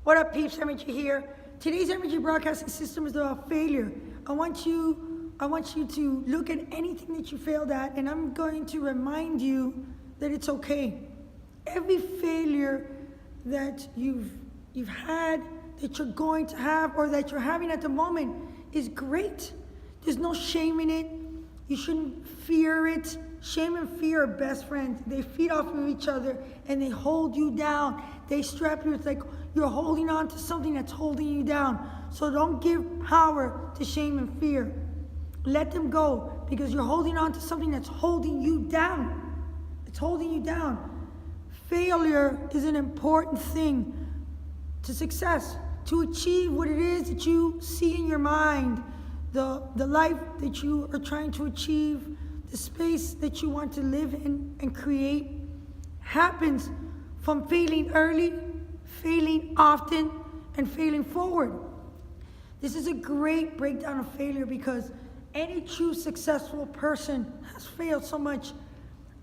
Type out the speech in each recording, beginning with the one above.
What up, peeps? Energy here. Today's energy broadcasting system is about failure. I want you to look at anything that you failed at, and I'm going to remind you that it's okay. Every failure that you've had, that you're going to have, or that you're having at the moment is great. There's no shame in it. You shouldn't fear it. Shame and fear are best friends. They feed off of each other and they hold you down. They strap you. It's like you're holding on to something that's holding you down. So don't give power to shame and fear. Let them go, because you're holding on to something that's holding you down. It's holding you down. Failure is an important thing to success, to achieve what it is that you see in your mind, the life that you are trying to achieve, the space that you want to live in and create, happens from failing early, failing often, and failing forward. This is a great breakdown of failure, because any true successful person has failed so much.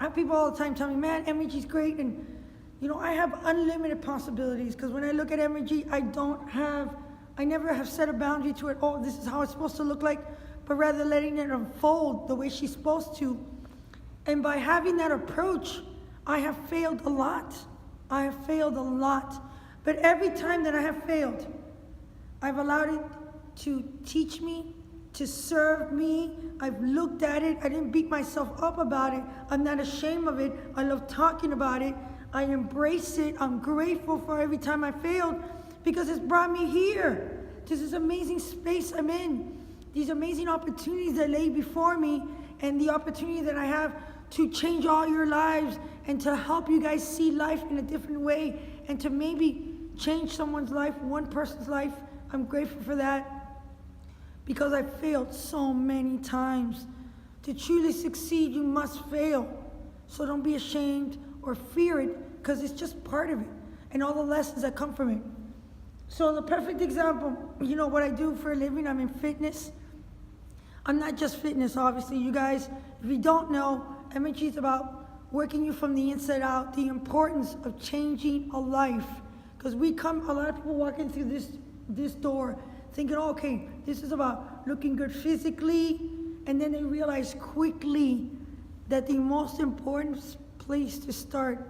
I have people all the time tell me, man, energy's great, and I have unlimited possibilities, because when I look at energy, I never have set a boundary to it. Oh, this is how it's supposed to look like, but rather letting it unfold the way she's supposed to. And by having that approach, I have failed a lot. I have failed a lot. But every time that I have failed, I've allowed it to teach me, to serve me. I've looked at it. I didn't beat myself up about it. I'm not ashamed of it. I love talking about it. I embrace it. I'm grateful for every time I failed, because it's brought me here to this amazing space I'm in, these amazing opportunities that lay before me, and the opportunity that I have to change all your lives and to help you guys see life in a different way, and to maybe change someone's life, one person's life. I'm grateful for that, because I failed so many times. To truly succeed, you must fail. So don't be ashamed or fear it, because it's just part of it and all the lessons that come from it. So the perfect example, what I do for a living, I'm in fitness. I'm not just fitness, obviously. You guys, if you don't know, energy is about working you from the inside out, the importance of changing a life. Because a lot of people walk in through this door thinking, oh, okay, this is about looking good physically, and then they realize quickly that the most important place to start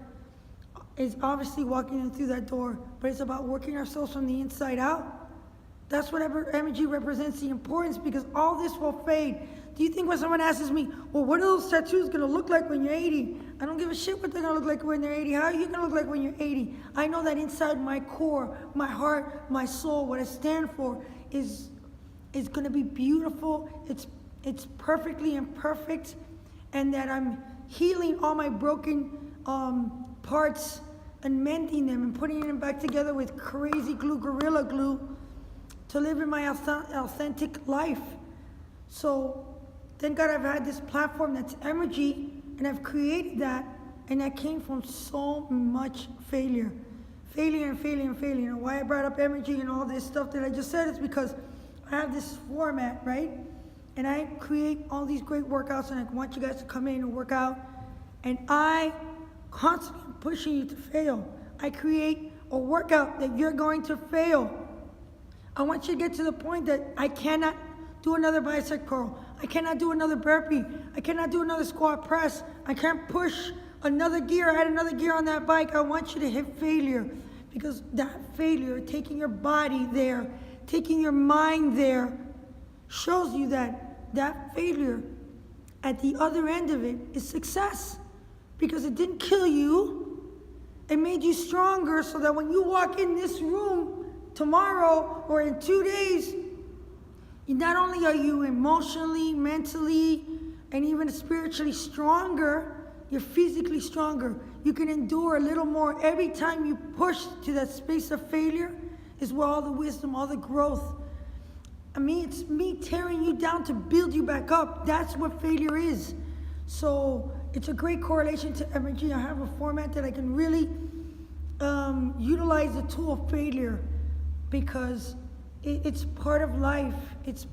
is obviously walking in through that door, but it's about working ourselves from the inside out. That's what energy represents, the importance, because all this will fade. Do you think when someone asks me, well, what are those tattoos going to look like when you're 80? I don't give a shit what they're going to look like when they're 80. How are you going to look like when you're 80? I know that inside my core, my heart, my soul, what I stand for is going to be beautiful. It's perfectly imperfect, and that I'm healing all my broken parts and mending them and putting them back together with crazy glue, gorilla glue, to live in my authentic life. So thank God I've had this platform that's energy, and I've created that, and that came from so much failure. Failure. And why I brought up energy and all this stuff that I just said is because I have this format, right? And I create all these great workouts, and I want you guys to come in and work out. And I constantly am pushing you to fail. I create a workout that you're going to fail. I want you to get to the point that I cannot do another bicep curl. I cannot do another burpee. I cannot do another squat press. I can't push another gear, add another gear on that bike. I want you to hit failure, because that failure, taking your body there, taking your mind there, shows you that failure at the other end of it is success, because it didn't kill you. It made you stronger, so that when you walk in this room tomorrow or in 2 days, not only are you emotionally, mentally, and even spiritually stronger, you're physically stronger. You can endure a little more. Every time you push to that space of failure is where all the wisdom, all the growth. It's me tearing you down to build you back up. That's what failure is. So it's a great correlation to energy. I have a format that I can really utilize the tool of failure, because it's part of life. It's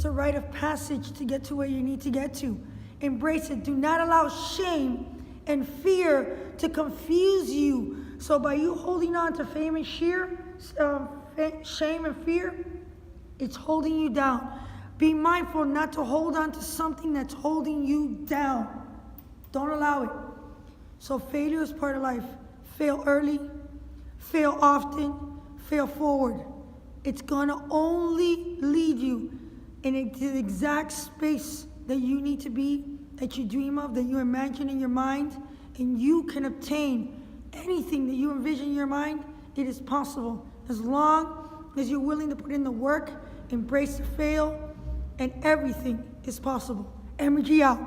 a rite of passage to get to where you need to get to. Embrace it. Do not allow shame and fear to confuse you So by you holding on to shame and fear, it's holding you down. Be mindful not to hold on to something that's holding you down. Don't allow it. So failure is part of life. Fail early, fail often, fail forward. It's going to only lead you into the exact space that you need to be, that you dream of, that you imagine in your mind, and you can obtain anything that you envision in your mind. It is possible as long as you're willing to put in the work, embrace the fail, and everything is possible. Energy out.